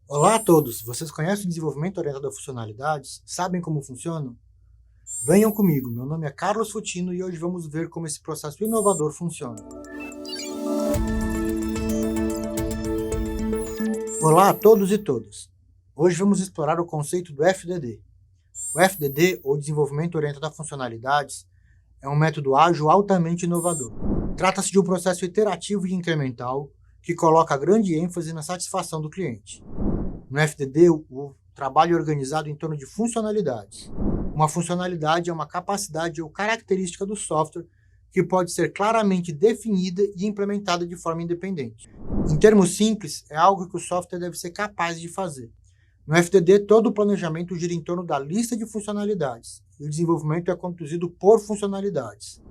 Olá a todos! Vocês conhecem o desenvolvimento orientado a funcionalidades? Sabem como funciona? Venham comigo, meu nome é Carlos Futino e hoje vamos ver como esse processo inovador funciona. Olá a todos e todas! Hoje vamos explorar o conceito do FDD. O FDD, ou Desenvolvimento Orientado a Funcionalidades, é um método ágil altamente inovador. Trata-se de um processo iterativo e incremental que coloca grande ênfase na satisfação do cliente. No FDD, o trabalho é organizado em torno de funcionalidades. Uma funcionalidade é uma capacidade ou característica do software que pode ser claramente definida e implementada de forma independente. Em termos simples, é algo que o software deve ser capaz de fazer. No FDD, todo o planejamento gira em torno da lista de funcionalidades, e o desenvolvimento é conduzido por funcionalidades.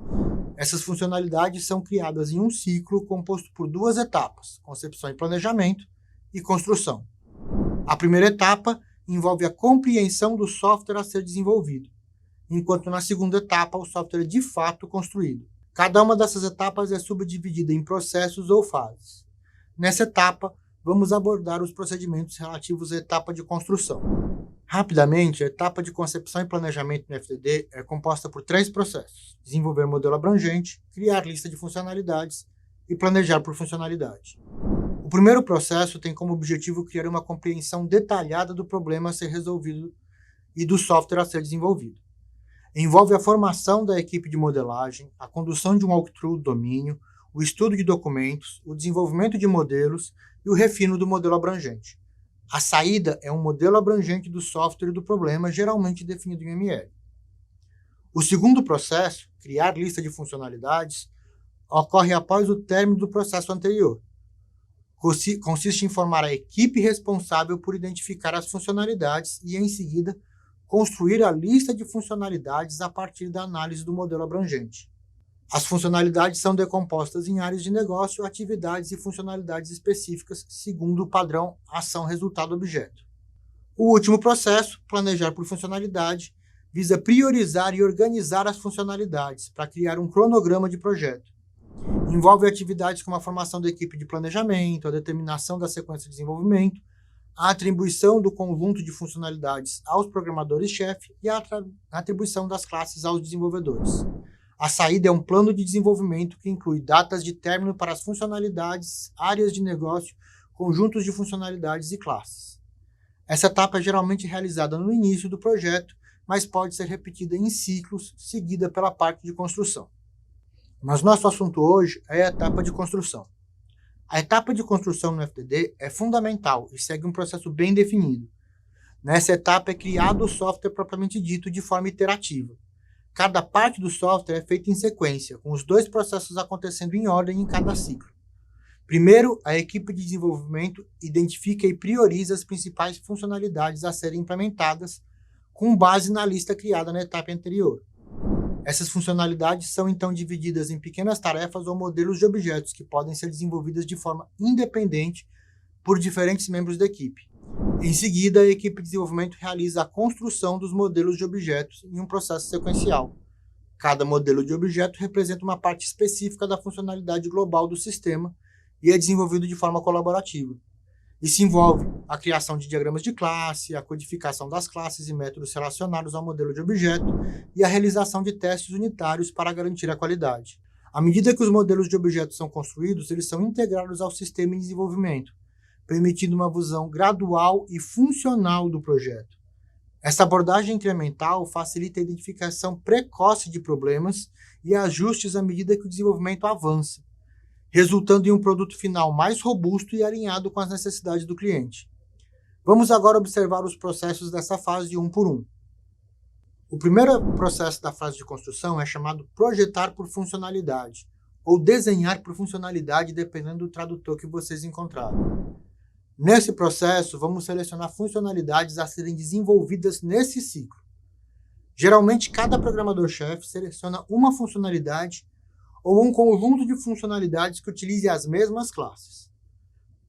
Essas funcionalidades são criadas em um ciclo composto por duas etapas: concepção e planejamento, e construção. A primeira etapa envolve a compreensão do software a ser desenvolvido, enquanto na segunda etapa o software é de fato construído. Cada uma dessas etapas é subdividida em processos ou fases. Nessa etapa, vamos abordar os procedimentos relativos à etapa de construção. Rapidamente, a etapa de concepção e planejamento no FDD é composta por três processos: desenvolver modelo abrangente, criar lista de funcionalidades e planejar por funcionalidade. O primeiro processo tem como objetivo criar uma compreensão detalhada do problema a ser resolvido e do software a ser desenvolvido. Envolve a formação da equipe de modelagem, a condução de um walkthrough do domínio, o estudo de documentos, o desenvolvimento de modelos e o refino do modelo abrangente. A saída é um modelo abrangente do software e do problema, geralmente definido em ML. O segundo processo, criar lista de funcionalidades, ocorre após o término do processo anterior. Consiste em formar a equipe responsável por identificar as funcionalidades e, em seguida, construir a lista de funcionalidades a partir da análise do modelo abrangente. As funcionalidades são decompostas em áreas de negócio, atividades e funcionalidades específicas, segundo o padrão ação-resultado-objeto. O último processo, planejar por funcionalidade, visa priorizar e organizar as funcionalidades para criar um cronograma de projeto. Envolve atividades como a formação da equipe de planejamento, a determinação da sequência de desenvolvimento, a atribuição do conjunto de funcionalidades aos programadores-chefe e a atribuição das classes aos desenvolvedores. A saída é um plano de desenvolvimento que inclui datas de término para as funcionalidades, áreas de negócio, conjuntos de funcionalidades e classes. Essa etapa é geralmente realizada no início do projeto, mas pode ser repetida em ciclos, seguida pela parte de construção. Mas nosso assunto hoje é a etapa de construção. A etapa de construção no FDD é fundamental e segue um processo bem definido. Nessa etapa é criado o software propriamente dito de forma iterativa. Cada parte do software é feita em sequência, com os dois processos acontecendo em ordem em cada ciclo. Primeiro, a equipe de desenvolvimento identifica e prioriza as principais funcionalidades a serem implementadas, com base na lista criada na etapa anterior. Essas funcionalidades são então divididas em pequenas tarefas ou modelos de objetos que podem ser desenvolvidas de forma independente por diferentes membros da equipe. Em seguida, a equipe de desenvolvimento realiza a construção dos modelos de objetos em um processo sequencial. Cada modelo de objeto representa uma parte específica da funcionalidade global do sistema e é desenvolvido de forma colaborativa. Isso envolve a criação de diagramas de classe, a codificação das classes e métodos relacionados ao modelo de objeto e a realização de testes unitários para garantir a qualidade. À medida que os modelos de objetos são construídos, eles são integrados ao sistema em desenvolvimento, permitindo uma visão gradual e funcional do projeto. Essa abordagem incremental facilita a identificação precoce de problemas e ajustes à medida que o desenvolvimento avança, resultando em um produto final mais robusto e alinhado com as necessidades do cliente. Vamos agora observar os processos dessa fase um por um. O primeiro processo da fase de construção é chamado projetar por funcionalidade, ou desenhar por funcionalidade, dependendo do tradutor que vocês encontrarem. Nesse processo, vamos selecionar funcionalidades a serem desenvolvidas nesse ciclo. Geralmente, cada programador-chefe seleciona uma funcionalidade ou um conjunto de funcionalidades que utilize as mesmas classes.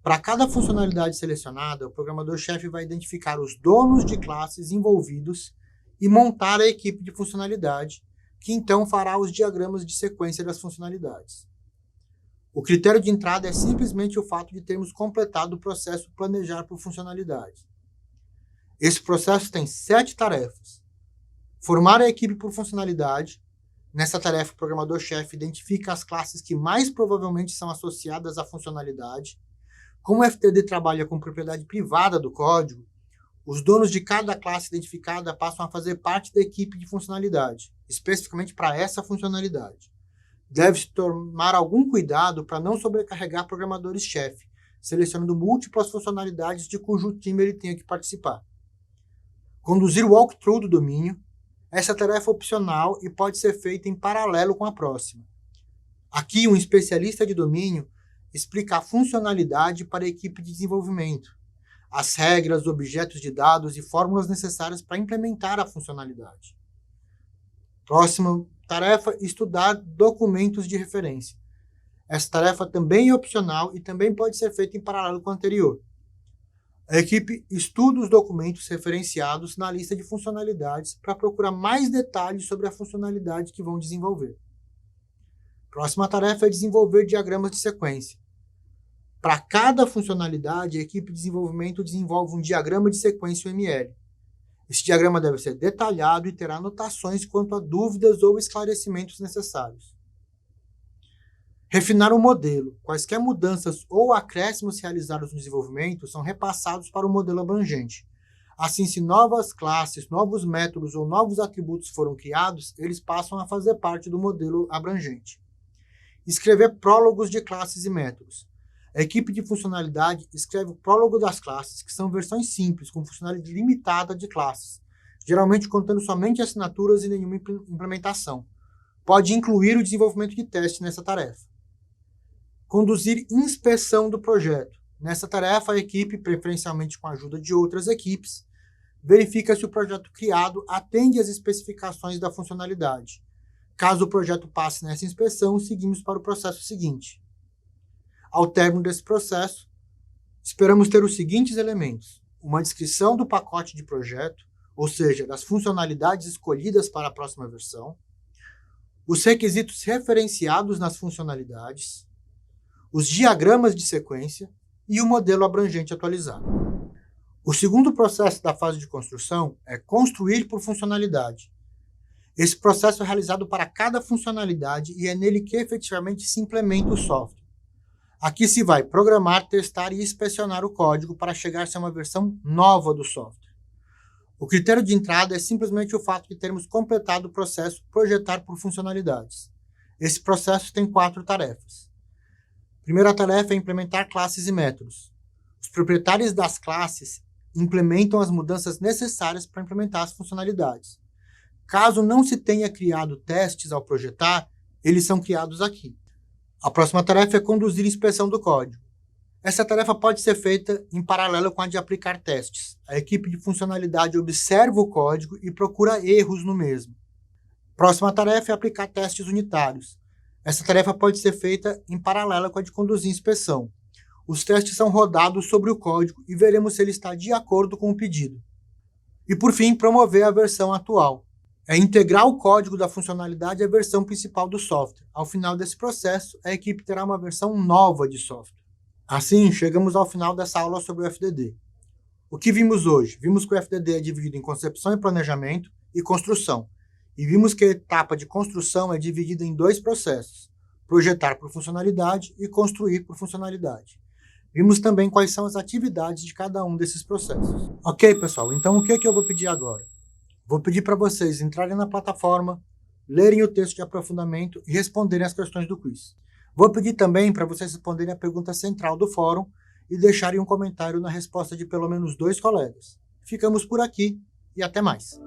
Para cada funcionalidade selecionada, o programador-chefe vai identificar os donos de classes envolvidos e montar a equipe de funcionalidade, que então fará os diagramas de sequência das funcionalidades. O critério de entrada é simplesmente o fato de termos completado o processo planejar por funcionalidade. Esse processo tem 7 tarefas. Formar a equipe por funcionalidade. Nessa tarefa, o programador-chefe identifica as classes que mais provavelmente são associadas à funcionalidade. Como o FDD trabalha com propriedade privada do código, os donos de cada classe identificada passam a fazer parte da equipe de funcionalidade, especificamente para essa funcionalidade. Deve-se tomar algum cuidado para não sobrecarregar programadores-chefe, selecionando múltiplas funcionalidades de cujo time ele tenha que participar. Conduzir o walkthrough do domínio. Essa tarefa é opcional e pode ser feita em paralelo com a próxima. Aqui, um especialista de domínio explica a funcionalidade para a equipe de desenvolvimento, as regras, objetos de dados e fórmulas necessárias para implementar a funcionalidade. Próxima tarefa, estudar documentos de referência. Essa tarefa também é opcional e também pode ser feita em paralelo com a anterior. A equipe estuda os documentos referenciados na lista de funcionalidades para procurar mais detalhes sobre a funcionalidade que vão desenvolver. Próxima tarefa é desenvolver diagramas de sequência. Para cada funcionalidade, a equipe de desenvolvimento desenvolve um diagrama de sequência UML. Esse diagrama deve ser detalhado e terá anotações quanto a dúvidas ou esclarecimentos necessários. Refinar o modelo. Quaisquer mudanças ou acréscimos realizados no desenvolvimento são repassados para o modelo abrangente. Assim, se novas classes, novos métodos ou novos atributos foram criados, eles passam a fazer parte do modelo abrangente. Escrever prólogos de classes e métodos. A equipe de funcionalidade escreve o prólogo das classes, que são versões simples, com funcionalidade limitada de classes, geralmente contendo somente assinaturas e nenhuma implementação. Pode incluir o desenvolvimento de teste nessa tarefa. Conduzir inspeção do projeto. Nessa tarefa, a equipe, preferencialmente com a ajuda de outras equipes, verifica se o projeto criado atende às especificações da funcionalidade. Caso o projeto passe nessa inspeção, seguimos para o processo seguinte. Ao término desse processo, esperamos ter os seguintes elementos: uma descrição do pacote de projeto, ou seja, das funcionalidades escolhidas para a próxima versão, os requisitos referenciados nas funcionalidades, os diagramas de sequência e o modelo abrangente atualizado. O segundo processo da fase de construção é construir por funcionalidade. Esse processo é realizado para cada funcionalidade e é nele que efetivamente se implementa o software. Aqui se vai programar, testar e inspecionar o código para chegar-se a uma versão nova do software. O critério de entrada é simplesmente o fato de termos completado o processo projetar por funcionalidades. Esse processo tem 4 tarefas. Primeira tarefa é implementar classes e métodos. Os proprietários das classes implementam as mudanças necessárias para implementar as funcionalidades. Caso não se tenha criado testes ao projetar, eles são criados aqui. A próxima tarefa é conduzir a inspeção do código. Essa tarefa pode ser feita em paralelo com a de aplicar testes. A equipe de funcionalidade observa o código e procura erros no mesmo. Próxima tarefa é aplicar testes unitários. Essa tarefa pode ser feita em paralelo com a de conduzir a inspeção. Os testes são rodados sobre o código e veremos se ele está de acordo com o pedido. E por fim, promover a versão atual. É integrar o código da funcionalidade à versão principal do software. Ao final desse processo, a equipe terá uma versão nova de software. Assim, chegamos ao final dessa aula sobre o FDD. O que vimos hoje? Vimos que o FDD é dividido em concepção e planejamento e construção. E vimos que a etapa de construção é dividida em 2 processos: projetar por funcionalidade e construir por funcionalidade. Vimos também quais são as atividades de cada um desses processos. Ok, pessoal, então o que eu vou pedir agora? Vou pedir para vocês entrarem na plataforma, lerem o texto de aprofundamento e responderem as questões do quiz. Vou pedir também para vocês responderem a pergunta central do fórum e deixarem um comentário na resposta de pelo menos 2 colegas. Ficamos por aqui e até mais.